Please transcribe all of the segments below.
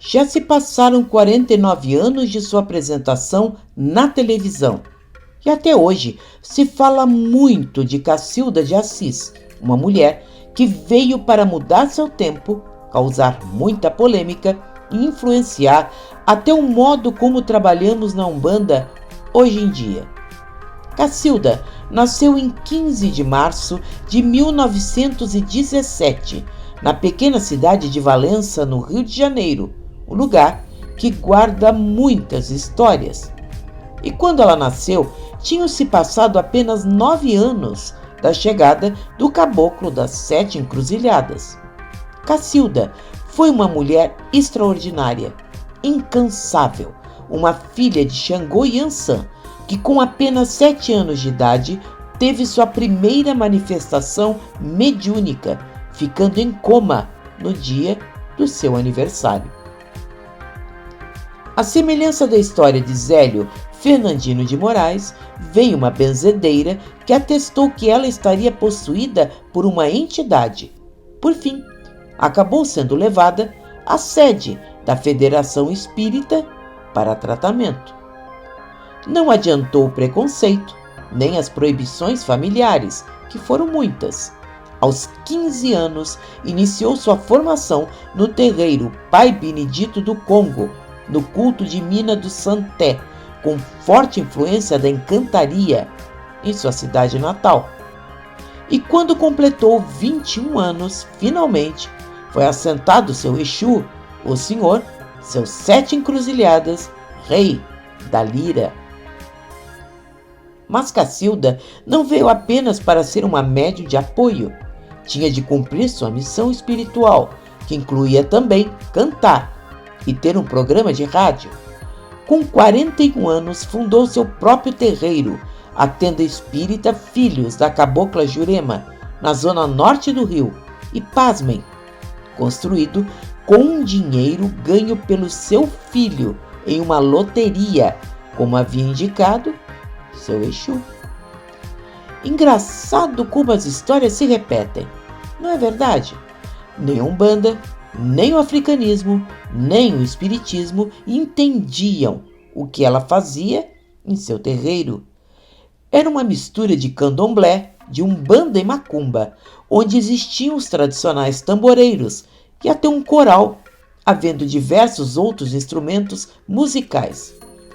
Já se passaram 49 anos de sua apresentação na televisão. E até hoje se fala muito de Cacilda de Assis, uma mulher que veio para mudar seu tempo, causar muita polêmica e influenciar até o modo como trabalhamos na Umbanda hoje em dia. Cacilda nasceu em 15 de março de 1917, na pequena cidade de Valença, no Rio de Janeiro, um lugar que guarda muitas histórias. E quando ela nasceu, tinham-se passado apenas 9 anos da chegada do Caboclo das 7 Encruzilhadas. Cacilda foi uma mulher extraordinária, incansável, uma filha de Xangô e Ançã, que com apenas 7 anos de idade teve sua primeira manifestação mediúnica, ficando em coma no dia do seu aniversário. À semelhança da história de Zélio Fernandino de Moraes, veio uma benzedeira que atestou que ela estaria possuída por uma entidade. Por fim, acabou sendo levada à sede da Federação Espírita para tratamento. Não adiantou o preconceito, nem as proibições familiares, que foram muitas. Aos 15 anos, iniciou sua formação no terreiro Pai Benedito do Congo, no culto de Mina do Santé, com forte influência da encantaria em sua cidade natal. E quando completou 21 anos, finalmente, foi assentado seu Exu, o Senhor, seus 7 encruzilhadas, Rei da Lira. Mas Cacilda não veio apenas para ser uma médium de apoio. Tinha de cumprir sua missão espiritual, que incluía também cantar e ter um programa de rádio. Com 41 anos, fundou seu próprio terreiro, a Tenda Espírita Filhos da Cabocla Jurema, na zona norte do Rio, e pasmem, construído com um dinheiro ganho pelo seu filho em uma loteria, como havia indicado seu Exu. Engraçado como as histórias se repetem, não é verdade? Nem a Umbanda, nem o africanismo, nem o espiritismo entendiam o que ela fazia em seu terreiro. Era uma mistura de candomblé, de umbanda e macumba, onde existiam os tradicionais tamboreiros e até um coral, havendo diversos outros instrumentos musicais.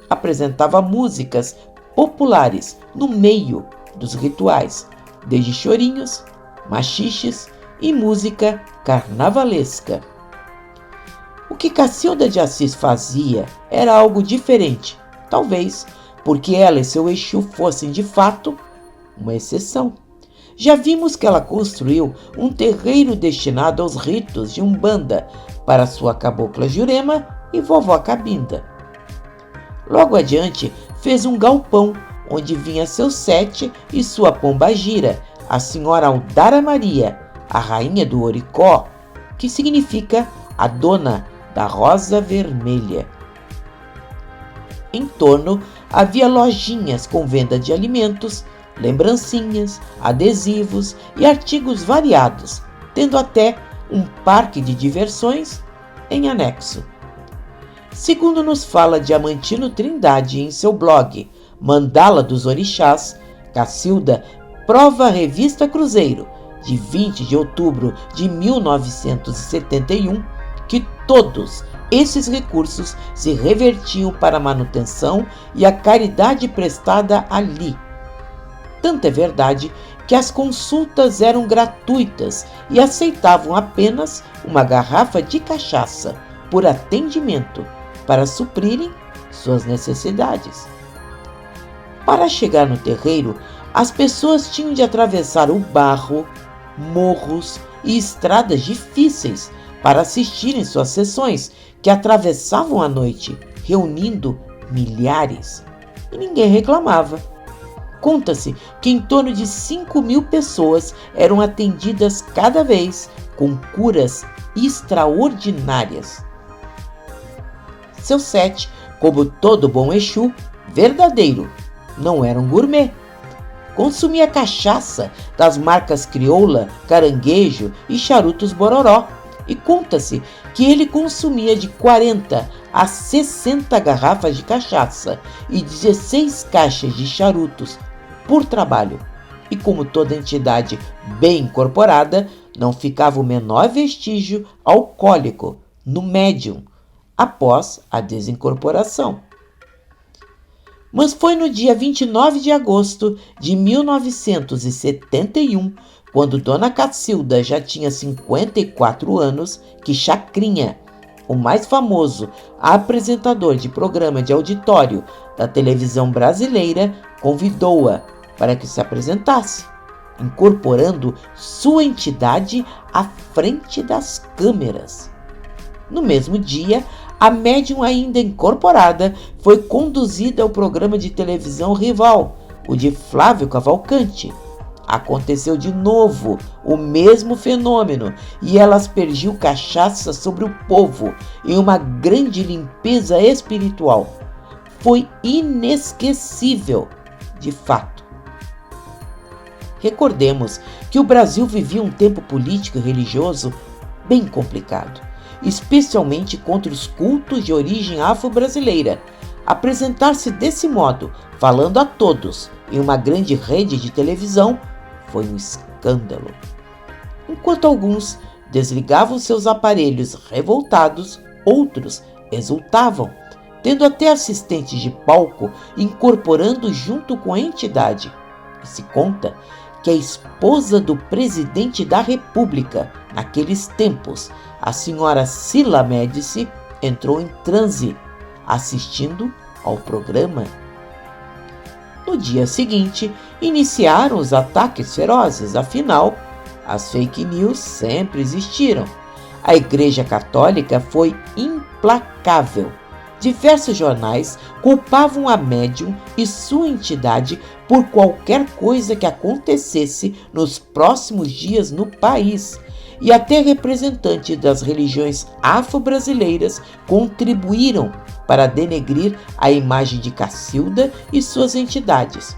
Apresentava músicas populares no meio dos rituais, desde chorinhos, machiches e música carnavalesca. O que Cacilda de Assis fazia era algo diferente, talvez porque ela e seu Exu fossem de fato uma exceção. Já vimos que ela construiu um terreiro destinado aos ritos de Umbanda para sua cabocla Jurema e vovó Cabinda. Logo adiante, fez um galpão onde vinha seu Sete e sua pombagira, a senhora Aldara Maria, a rainha do Oricó, que significa a dona da rosa vermelha. Em torno havia lojinhas com venda de alimentos, lembrancinhas, adesivos e artigos variados, tendo até um parque de diversões em anexo. Segundo nos fala Diamantino Trindade em seu blog Mandala dos Orixás, Cacilda prova a revista Cruzeiro, de 20 de outubro de 1971, que todos esses recursos se revertiam para a manutenção e a caridade prestada ali. Tanto é verdade que as consultas eram gratuitas e aceitavam apenas uma garrafa de cachaça por atendimento para suprirem suas necessidades. Para chegar no terreiro, as pessoas tinham de atravessar o barro, morros e estradas difíceis para assistirem suas sessões, que atravessavam a noite, reunindo milhares. E ninguém reclamava. Conta-se que em torno de 5.000 pessoas eram atendidas cada vez, com curas extraordinárias. Seu Sete, como todo bom Exu, verdadeiro, não era um gourmet. Consumia cachaça das marcas Crioula, Caranguejo e Charutos Bororó. E conta-se que ele consumia de 40 a 60 garrafas de cachaça e 16 caixas de charutos por trabalho. E como toda entidade bem incorporada, não ficava o menor vestígio alcoólico no médium após a desincorporação. Mas foi no dia 29 de agosto de 1971, quando Dona Cacilda já tinha 54 anos, que Chacrinha, o mais famoso apresentador de programa de auditório da televisão brasileira, convidou-a para que se apresentasse, incorporando sua entidade à frente das câmeras. No mesmo dia, a médium ainda incorporada foi conduzida ao programa de televisão rival, o de Flávio Cavalcante. Aconteceu de novo o mesmo fenômeno e ela aspergiu cachaça sobre o povo em uma grande limpeza espiritual. Foi inesquecível, de fato. Recordemos que o Brasil vivia um tempo político e religioso bem complicado, especialmente contra os cultos de origem afro-brasileira. Apresentar-se desse modo, falando a todos, em uma grande rede de televisão, foi um escândalo. Enquanto alguns desligavam seus aparelhos revoltados, outros exultavam, tendo até assistentes de palco incorporando junto com a entidade. E se conta que a esposa do presidente da República, naqueles tempos, a senhora Sila Médici, entrou em transe, assistindo ao programa. No dia seguinte, iniciaram os ataques ferozes, afinal, as fake news sempre existiram. A Igreja Católica foi implacável. Diversos jornais culpavam a médium e sua entidade por qualquer coisa que acontecesse nos próximos dias no país. E até representantes das religiões afro-brasileiras contribuíram para denegrir a imagem de Cacilda e suas entidades.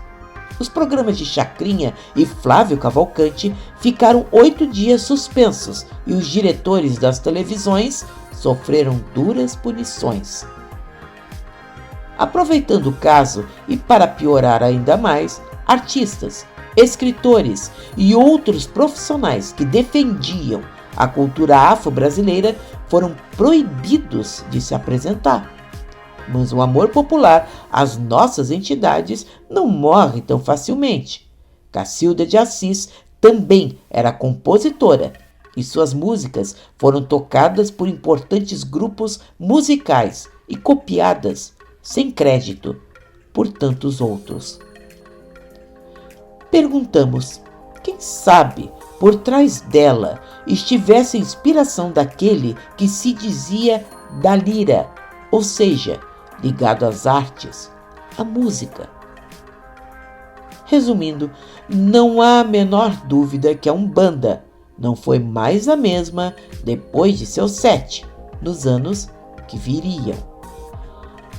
Os programas de Chacrinha e Flávio Cavalcante ficaram 8 dias suspensos e os diretores das televisões sofreram duras punições. Aproveitando o caso e para piorar ainda mais, artistas, escritores e outros profissionais que defendiam a cultura afro-brasileira foram proibidos de se apresentar. Mas o amor popular às nossas entidades não morre tão facilmente. Cacilda de Assis também era compositora e suas músicas foram tocadas por importantes grupos musicais e copiadas, sem crédito, por tantos outros. Perguntamos, quem sabe por trás dela estivesse a inspiração daquele que se dizia da lira, ou seja, ligado às artes, à música. Resumindo, não há a menor dúvida que a Umbanda não foi mais a mesma depois de seus 7, nos anos que viriam.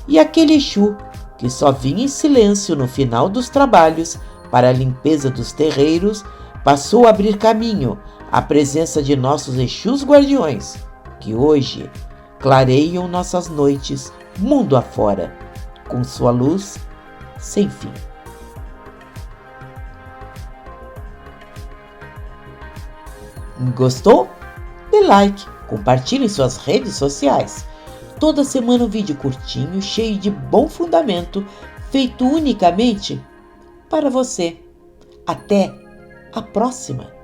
E aquele Exu, que só vinha em silêncio no final dos trabalhos para a limpeza dos terreiros, passou a abrir caminho à presença de nossos Exus guardiões, que hoje clareiam nossas noites mundo afora, com sua luz sem fim. Gostou? Dê like, compartilhe em suas redes sociais. Toda semana um vídeo curtinho, cheio de bom fundamento, feito unicamente para você. Até a próxima!